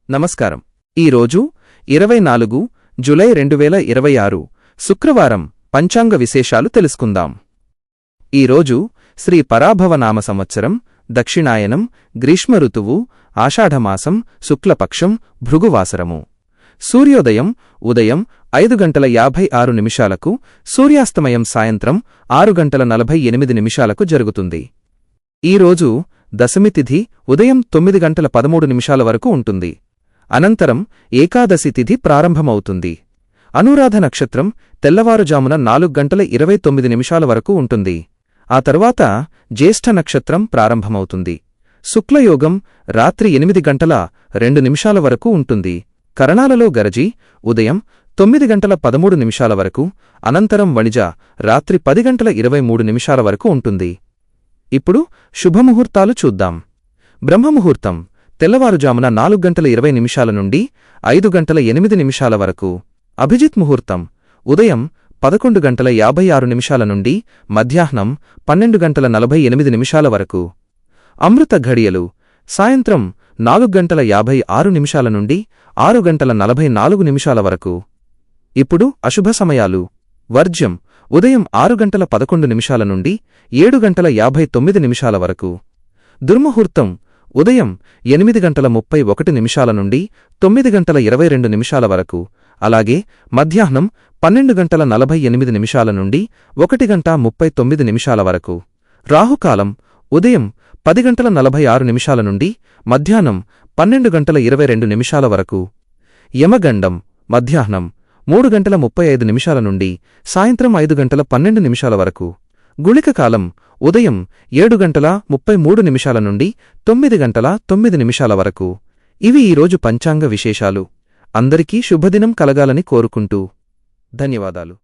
నమస్కారం. ఈరోజు 24 జూలై 2026 శుక్రవారం పంచాంగ విశేషాలు తెలుసుకుందాం. ఈరోజు శ్రీ పరాభవనామ సంవత్సరం, దక్షిణాయనం, గ్రీష్మ ఋతువు, ఆషాఢమాసం, శుక్లపక్షం, భృగువాసరము. సూర్యోదయం ఉదయం 5:56 సూర్యాస్తమయం సాయంత్రం 6:48 జరుగుతుంది. ఈరోజు దశమి తిథి ఉదయం 9:13 వరకు ఉంటుంది. అనంతరం ఏకాదశి తిథి ప్రారంభమవుతుంది. అనురాధ నక్షత్రం తెల్లవారుజామున 4:29 వరకు ఉంటుంది. ఆ తర్వాత జ్యేష్ఠ నక్షత్రం ప్రారంభమవుతుంది. శుక్లయోగం రాత్రి 8:02 వరకు ఉంటుంది. కరణాలలో గరజి ఉదయం 9:13 వరకు, అనంతరం వణిజ రాత్రి 10:23 వరకు ఉంటుంది. ఇప్పుడు శుభముహూర్తాలు చూద్దాం. బ్రహ్మముహూర్తం తెల్లవారుజామున 4:20 నుండి 5:08 వరకు. అభిజిత్ ముహూర్తం ఉదయం 11:56 నుండి మధ్యాహ్నం 12:48 వరకు. అమృత ఘడియలు సాయంత్రం 4:56 నుండి 6:44 వరకు. ఇప్పుడు అశుభ సమయాలు. వర్జ్యం ఉదయం 6:11 నుండి 7:59 వరకు. దుర్ముహూర్తం ఉదయం 8:31 నుండి 9:22 వరకు. అలాగే మధ్యాహ్నం 12:48 నుండి 1:39 వరకు. రాహుకాలం ఉదయం 10:46 నుండి మధ్యాహ్నం 12:22 వరకు. యమగండం మధ్యాహ్నం 3:35 నుండి సాయంత్రం 5:12 వరకు. గుళిక కాలం ఉదయం 7:33 నుండి 9:09 వరకు. ఇవి ఈరోజు పంచాంగ విశేషాలు. అందరికీ శుభదినం కలగాలని కోరుకుంటూ ధన్యవాదాలు.